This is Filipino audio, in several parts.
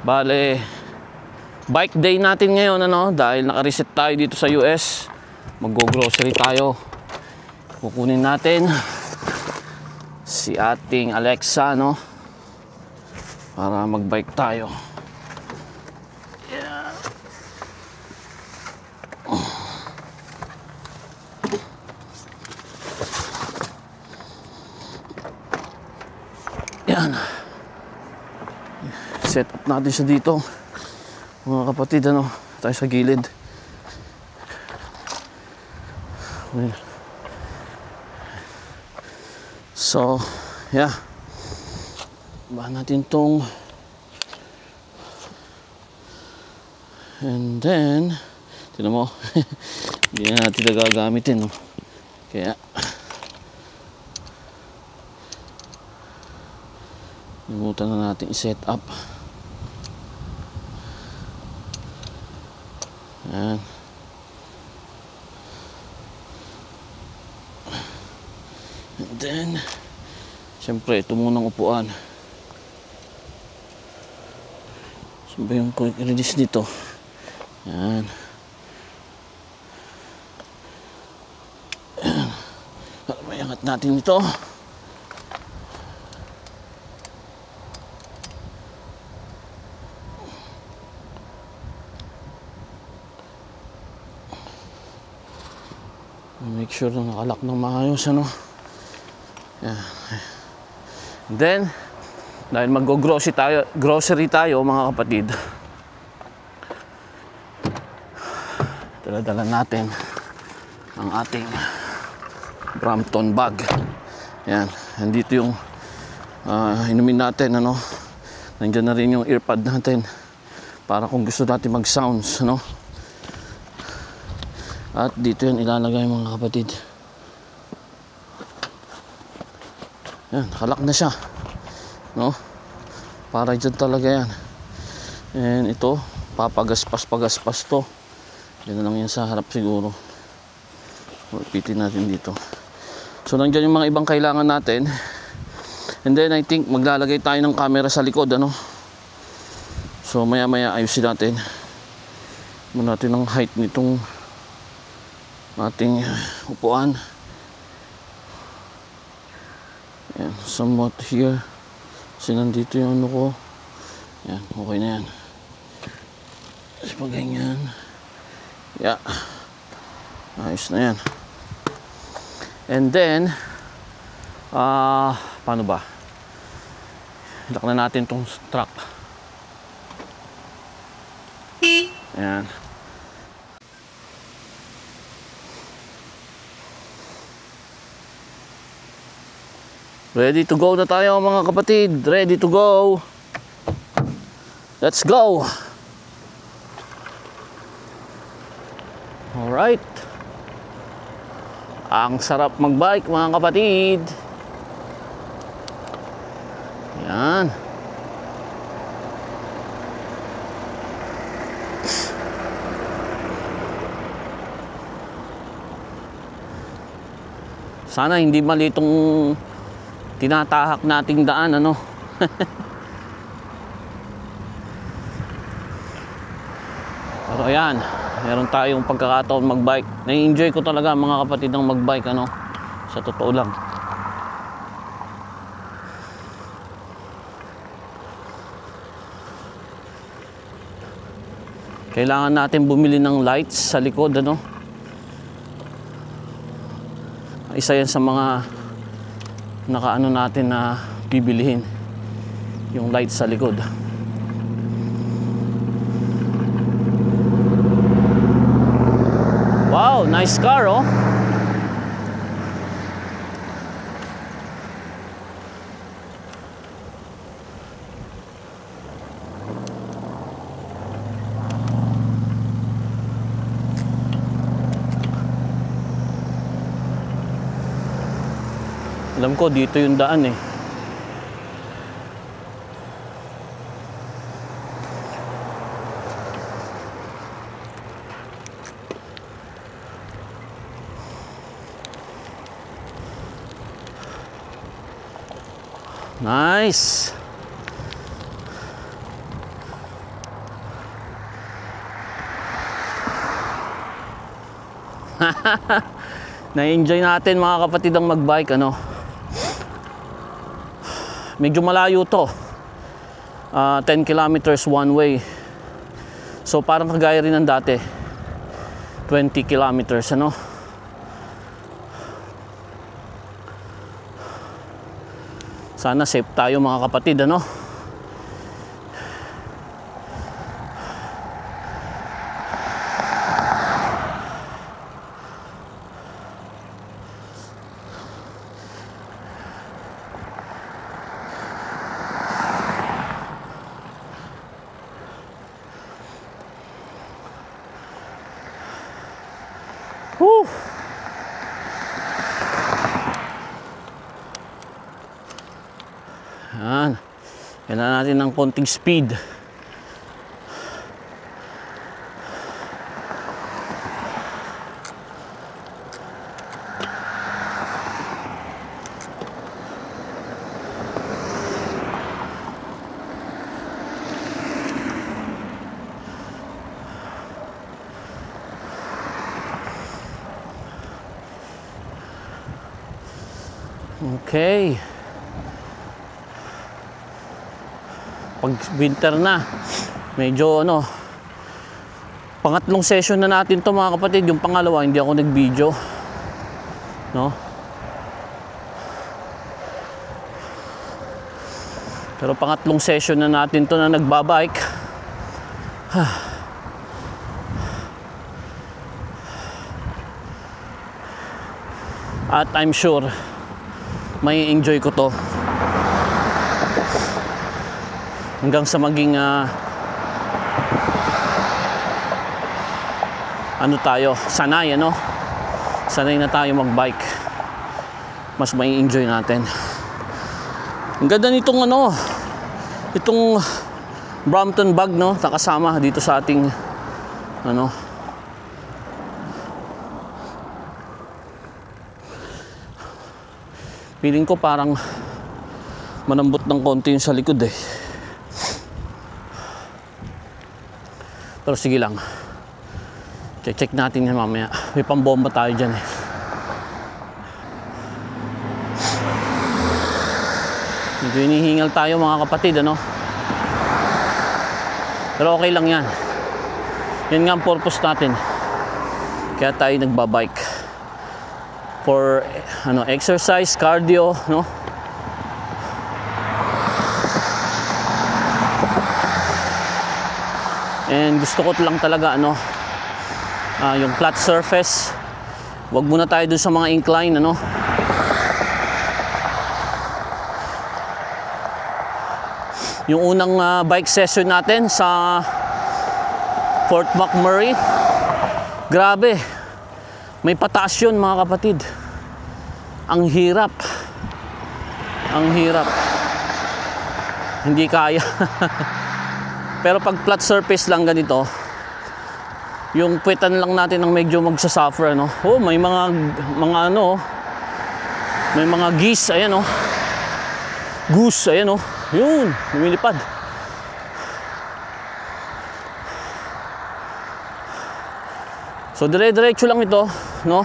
Bale, bike day natin ngayon, ano, dahil naka-reset tayo dito sa US. Mag-go-grocery tayo. Kukunin natin si ating Alexa, no, para mag-bike tayo. Yan. Set up natin siya dito, mga kapatid, ano, tayo sa gilid. So, yeah. Ba natin tong, and then tignan mo, hindi na natin nagagamitin, no? Kaya limutan na natin i-set up. Yan. And then, siyempre, ito munang upuan. Saan ba yung quick release dito? Yan. Yan. Mayangat natin ito. Make sure na nakalak ng maayos, ano. Yeah. Then, dahil mag-grocery tayo, mga kapatid, dala-dala natin ang ating Brampton bag. Yan, andito yung inumin natin, ano. Nandiyan na rin yung earpod natin para kung gusto natin mag-sounds, ano. At dito yan ilalagay, mga kapatid. Yan, nakalak na siya, no? Para dyan talaga yan. And ito, papagaspas to. Yan na lang yan sa harap siguro. Repeatin natin dito. So nandiyan yung mga ibang kailangan natin. And then I think maglalagay tayo ng camera sa likod, ano? So maya maya ayusin natin. Muna natin ang height nitong ating upuan. Yan, somewhat here. Kasi nandito yung ano ko. Yan, okay na yan. Kasi pag ganyan, yeah, ayos na yan. And then paano ba? Lock na natin tong truck. Yan. Ready to go na tayo, mga kapatid. Ready to go. Let's go. Alright. Ang sarap magbike, mga kapatid. Yan. Sana hindi mali itong tinatahak nating daan, ano. Pero ayan, meron tayong pagkakataon magbike. Na-enjoy ko talaga, mga kapatid, ng magbike, ano, sa totoo lang. Kailangan natin bumili ng lights sa likod, ano. Isa yan sa mga nakaano natin na bibilihin, yung lights sa likod. Wow, nice car, oh. Alam ko dito yung daan, eh. Nice. Na-enjoy natin mga kapatid ang magbike, ano. Medyo malayo to. 10 kilometers one way. So parang kagaya rin ng dati. 20 kilometers, ano. Sana safe tayo mga kapatid, ano. Woo! Yan. Kailangan natin ng konting speed. Okay. Pag winter na, medyo ano, pangatlong session na natin to mga kapatid. Yung pangalawa hindi ako nag-video, no? Pero pangatlong session na natin to na nagbabike. At I'm sure may enjoy ko to hanggang sa maging ano tayo, sanay, ano, sanay na tayo magbike, mas may enjoy natin. Ang ganda nitong ano, itong Brompton bag, no, nakasama dito sa ating ano. Feeling ko parang manambot ng konti yung sa likod eh. Pero sige lang. Check natin yan mamaya. May pambomba tayo dyan eh. Medyo hinihingal tayo mga kapatid, ano? Pero okay lang yan. Yan nga ang purpose natin. Kaya tayo nagbabike. For ano, exercise, cardio, no? And gusto ko lang talaga ano, yung flat surface. Wag muna tayo dun sa mga incline, ano? Yung unang bike session natin sa Fort McMurray, grabe. May pataas yun mga kapatid. Ang hirap. Ang hirap. Hindi kaya. Pero pag flat surface lang ganito, yung puwetan lang natin ang medyo magsasuffer, ano. Oh, may mga ano, may mga geese, ayan oh. Goose, ayan oh. Yun, lumilipad. So dire-diretso lang ito, no?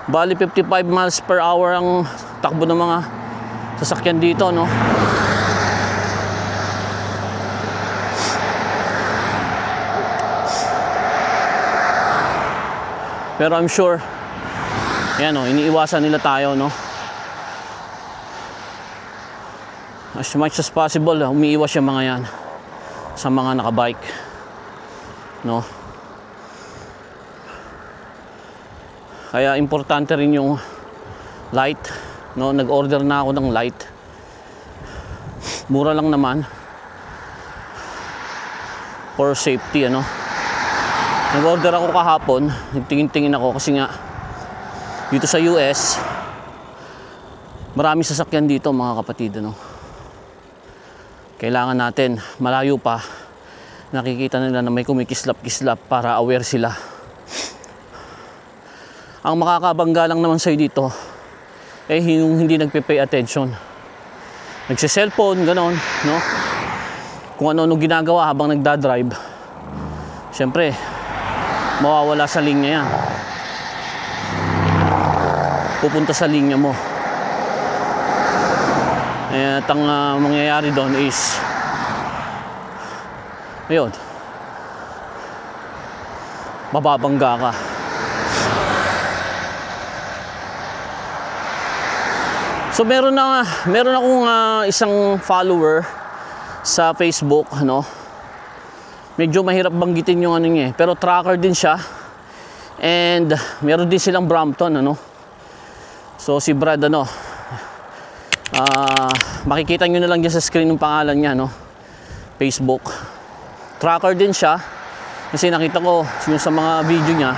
Bali 55 miles per hour ang takbo ng mga sasakyan dito, no? Pero I'm sure, yan, no, iniiwasan nila tayo, no? As much as possible, umiiwas yung mga yan sa mga nakabike, no? Kaya importante rin yung light, no? Nag-order na ako ng light. Mura lang naman. For safety, ano? Nag-order ako kahapon, nagtingin-tingin ako kasi nga dito sa US, marami sasakyan dito mga kapatid, ano? Kailangan natin, malayo pa, nakikita nila na may kumikislap-kislap para aware sila. Ang makakabangga lang naman sa'yo dito eh yung hindi nagpe-pay attention. Nagse-cellphone, ganon, no? Kung ano-ano ginagawa habang nagdadrive. Siyempre, mawawala sa linya yan. pupunta sa linya mo. At ang mangyayari doon is ayun, mababangga ka. So meron akong isang follower sa Facebook, ano. Medyo mahirap banggitin yung ano niya, pero tracker din siya. And meron din silang Brampton, ano. So si Brad, ano, makikita nyo na lang dyan sa screen yung pangalan niya, no. Facebook. Tracker din siya. Kasi nakita ko yung sa mga video niya,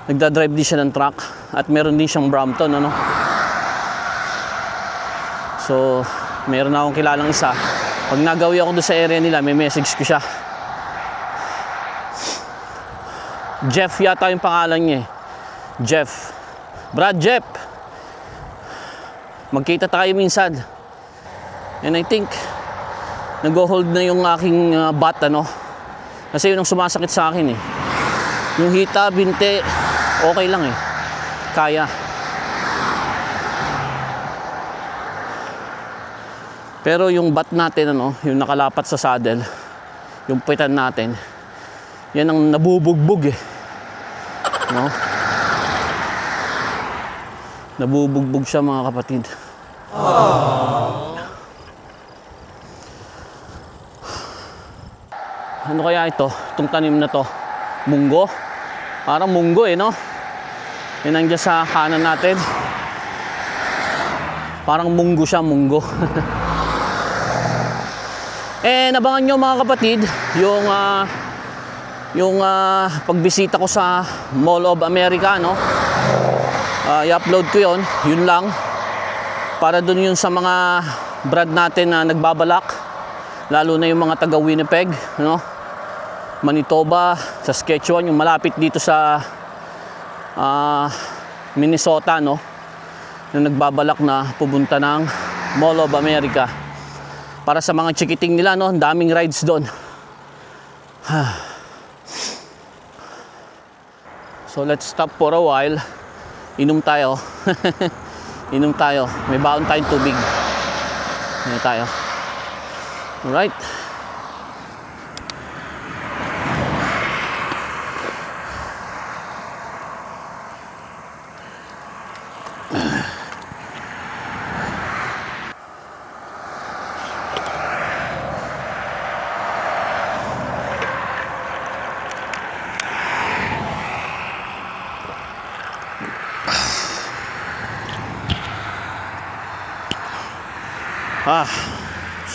nagdadrive din siya ng truck. At meron din siyang Brampton, ano. So meron akong kilalang isa. Pag nagawi ako doon sa area nila, may message ko siya. Jeff yata yung pangalan niya, Jeff. Brad, Jeff, magkita tayo minsan. And I think nag-hold na yung aking bat, ano. Kasi yun ang sumasakit sa akin, eh. Yung hita, binte, okay lang, eh. Kaya. Pero yung bat natin, ano, yung nakalapat sa saddle, yung puwitan natin, yan ang nabubugbog, eh. No? Nabubugbog siya, mga kapatid. Ano kaya ito? Itong tanim na to? Munggo? Parang munggo, eh, no? Yan nandiyan sa kanan natin. Parang munggo siya, munggo. Nabangan nyo, mga kapatid, yung pagbisita ko sa Mall of America, no? I-upload ko yun lang. Para dun yun sa mga brad natin na nagbabalak. Lalo na yung mga taga Winnipeg, no? Manitoba, Saskatchewan, yung malapit dito sa Minnesota, no? Na nagbabalak na pupunta ng Mall of America. Para sa mga chikiting nila, no? Ang daming rides doon. So let's stop for a while. Inom tayo. Inom tayo. May baon tayong tubig. Inom tayo. Alright.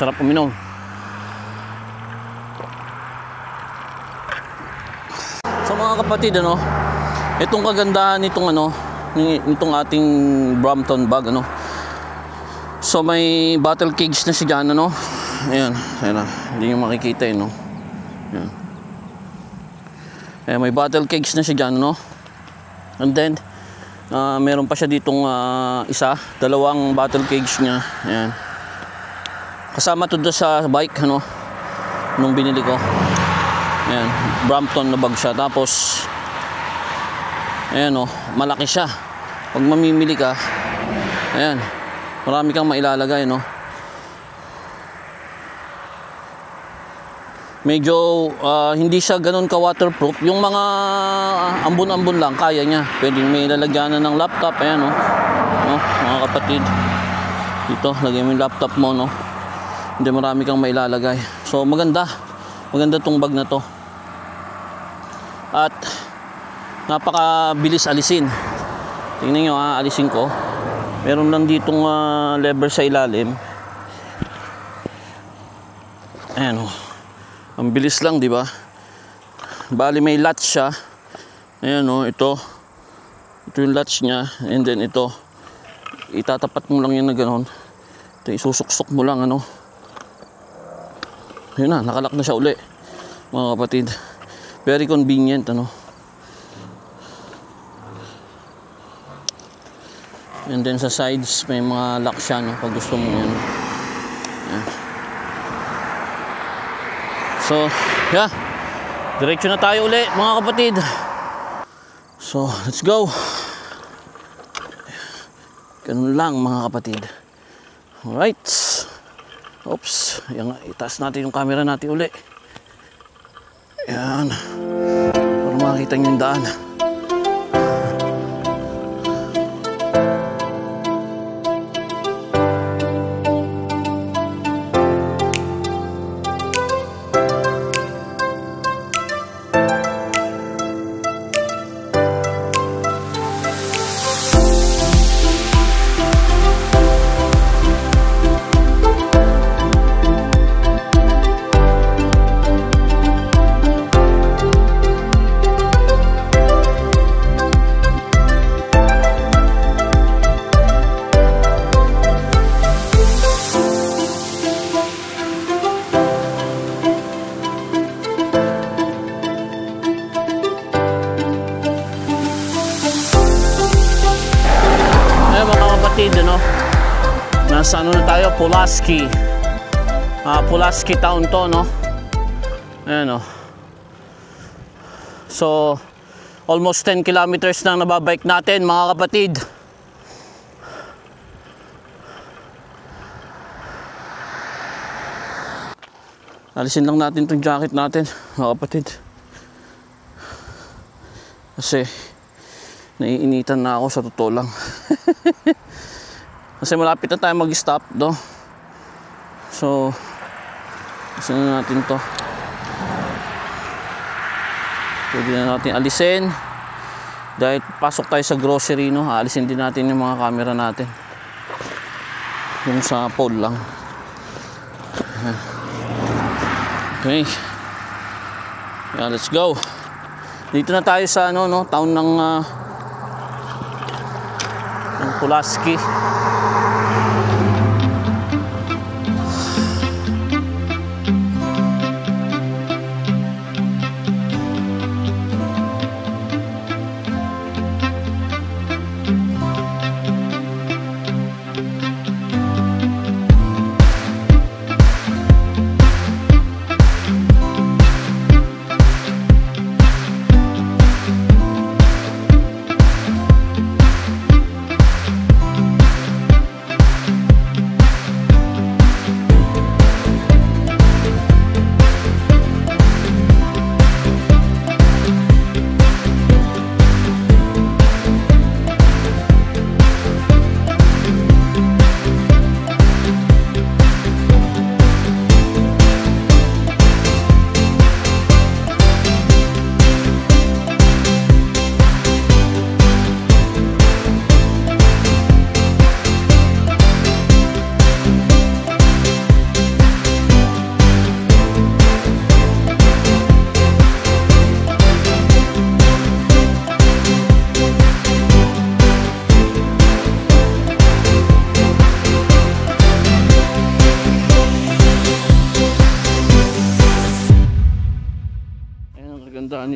Sarap uminom. So mga kapatid, ano, itong kagandahan nitong nitong ating Brampton bag, ano. So may bottle cage na siya dyan, ano. Ayan, ayan, hindi nyo makikita yun, no. Ayan. Ayan, may bottle cage na siya dyan, no. And then meron pa siya ditong dalawang bottle cage niya. Ayan. Kasama to doon sa bike, ano, nung binili ko. Ayan, Brampton na bag siya. Tapos ayan, oh, malaki siya. Pag mamimili ka, ayan, marami kang mailalagay, no. Medyo hindi siya ganun ka waterproof. Yung mga ambon-ambon lang kaya niya. Pwedeng may lalagyanan ng laptop. Ayan, oh, no, mga kapatid, dito lagay mo yung laptop mo, no. Hindi, marami kang mailalagay. So maganda tong bag na to. At napakabilis alisin. Tingnan nyo, alisin ko. Meron lang ditong lever sa ilalim. Ayan, oh. Ang bilis lang, di ba? Bali may latch siya. Ayan, oh, ito yung latch niya. And then ito, itatapat mo lang yan na gano'n. Ito, isusuksok mo lang, ano. Yun na, nakalak na siya uli, mga kapatid. Very convenient, ano. And then sa sides may mga lock siya, no, pag gusto mo yan. Yan. So yeah, diretso na tayo uli, mga kapatid. So let's go. Ganun lang mga kapatid. Alright. Oops. Yan, itaas natin yung camera natin uli. Yan. Para makita nyo yung daan. Ano? Nasa ano na tayo? Pulaski. Pulaski town to, no? Ayan, no? So, almost 10 kilometers na nababike natin, mga kapatid. Alisin lang natin itong jacket natin, mga kapatid. Kasi, naiinitan na ako sa totoo lang. Kasi malapit na tayo mag-stop, no? So, alisin na natin to. Pwede na natin alisin. Dahil pasok tayo sa grocery, no? Alisin din natin yung mga camera natin. Yung sa pole lang. Okay. Yeah, let's go. Dito na tayo sa ano, no? Town ng Pulaski.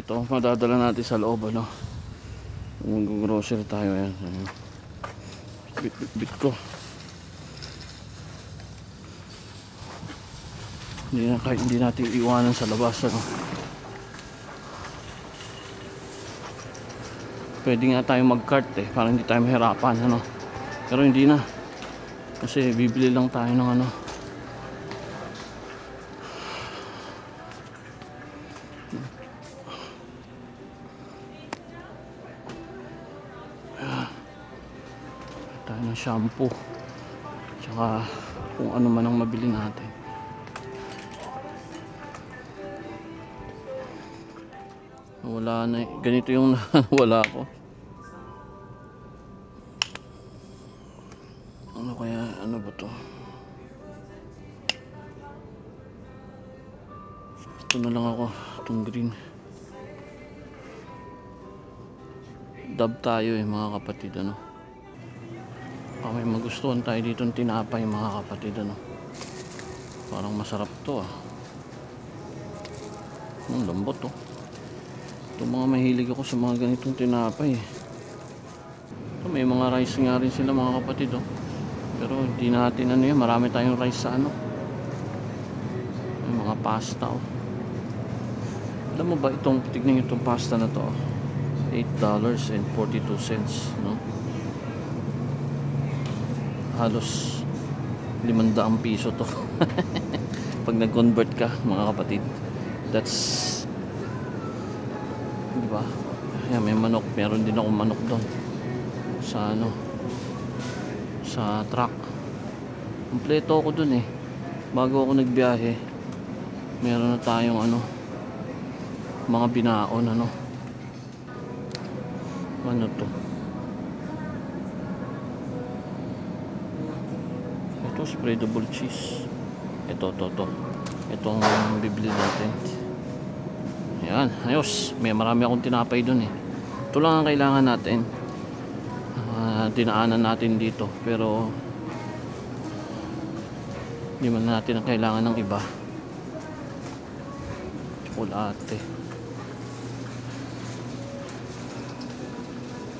Ito, madadala natin sa loob, ano? Mag-grocery tayo, yan. Bit ko. Hindi natin iwanan sa labas, ano? Pwede nga tayo mag-cart para hindi tayo mahirapan, ano? Pero hindi na. Kasi bibili lang tayo ng ano. Tayo ng shampoo tsaka kung ano man ang mabili natin. Wala na, ganito yung wala ko. Ano kaya, ano ba to? Ito na lang ako, itong green. Dab tayo mga kapatid, ano? May magustuhan tayo dito ng tinapay, mga kapatid, ano? Parang masarap to, ang lambot, oh. Ito, mga mahilig ako sa mga ganitong tinapay. Ito, may mga rice nga rin sila, mga kapatid, oh. Pero hindi natin ano yan, marami tayong rice sa ano. May mga pasta, oh. Alam mo ba itong, tignan itong pasta na to, $8.42, no? halos 500 piso to. Pag nag-convert ka mga kapatid, that's, di ba? Ayan, may manok, meron din akong manok doon sa ano, sa truck. Kompleto ako doon eh. Bago ako nagbiyahe, meron na tayong ano, mga binaon, ano to, ito spreadable cheese, itong bibili natin. Yan, ayos, marami akong tinapay dun eh. Ito lang ang kailangan natin, dinaanan natin dito, pero hindi man natin ang kailangan ng iba. Tsokolate.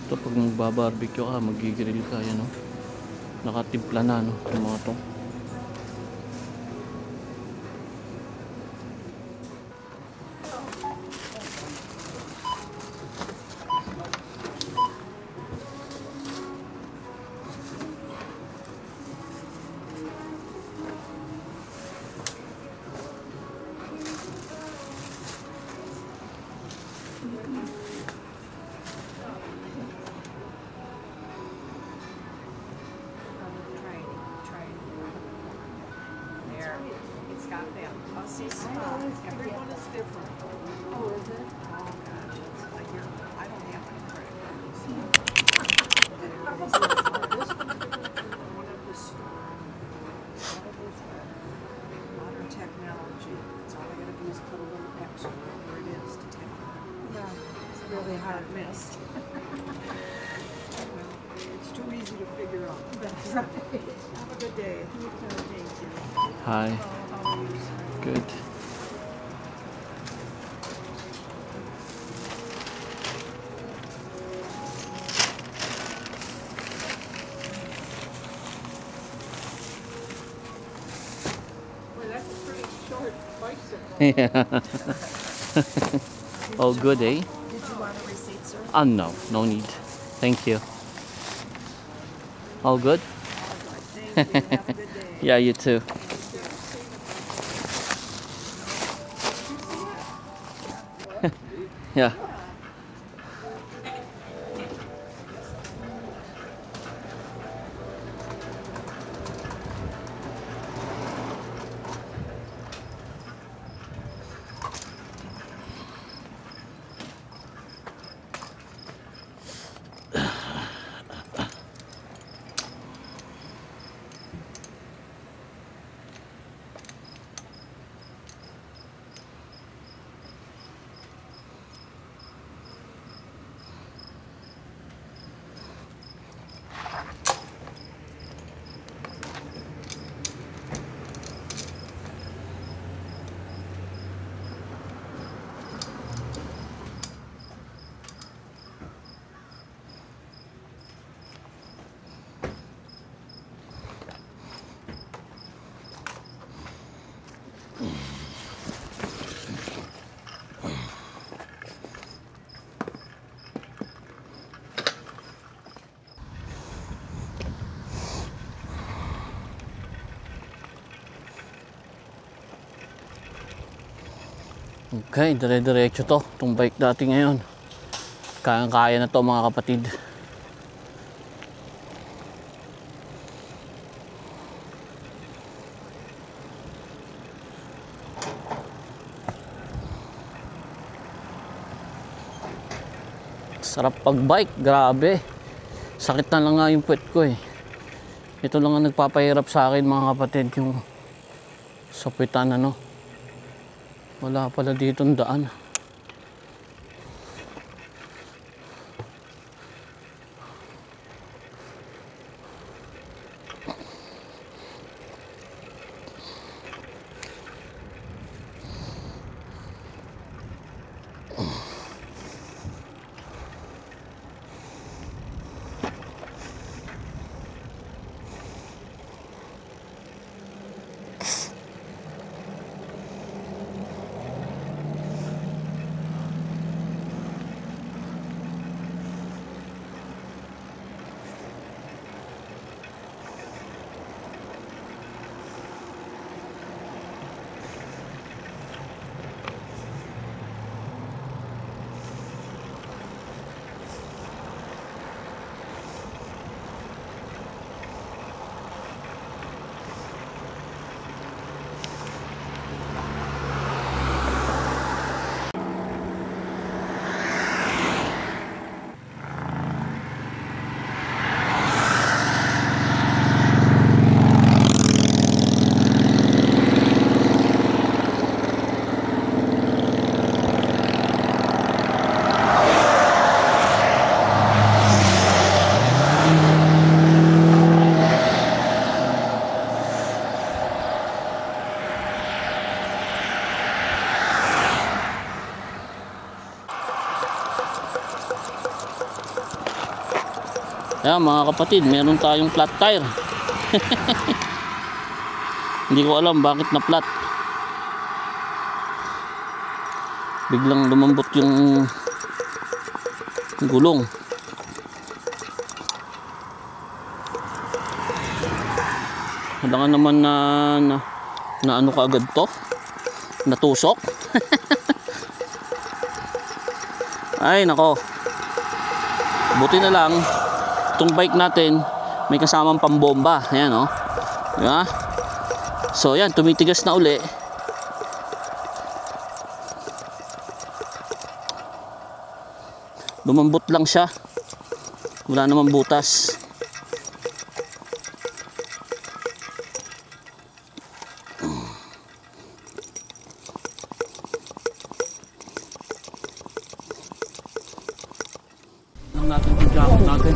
Ito pag magbabarbecue ka, magigrill ka, yan o, nakatimpla na, no, yung mga to. It's got that pussy spot. Everyone is different. Oh, is it? Oh, gosh. It's like I don't have my credit cards. This one of the store. Modern technology. So all I gotta do is put a little extra where it is to tell. Yeah. It's really hard missed. Well, it's too easy to figure out. That's right. Have a good day. You too. Thank you. Hi. Good. Well, that's a pretty short bicycle. Yeah. Oh, good, eh? Did you want a receipt, sir? No, no need. Thank you. All good? Thank you. Have a good day. Yeah, you too. Yeah. Okay, dire-diretso to. Itong bike dati ngayon. Kayang-kaya na to mga kapatid. Sarap pag-bike, grabe. Sakit na lang nga yung puwet ko eh. Ito lang ang nagpapahirap sa akin mga kapatid, yung sa puwetan ano. Wala pala ditong daan. Ayan mga kapatid, meron tayong flat tire. Hindi ko alam bakit na flat. Biglang lumambot yung gulong. Kailangan naman na ano kaagad to, natusok. Ay nako, buti na lang itong bike natin may kasamang pambomba. Ayan o, diba? So yan, tumitigas na uli. Lumambot lang siya, wala namang butas. Natin yung jacket natin.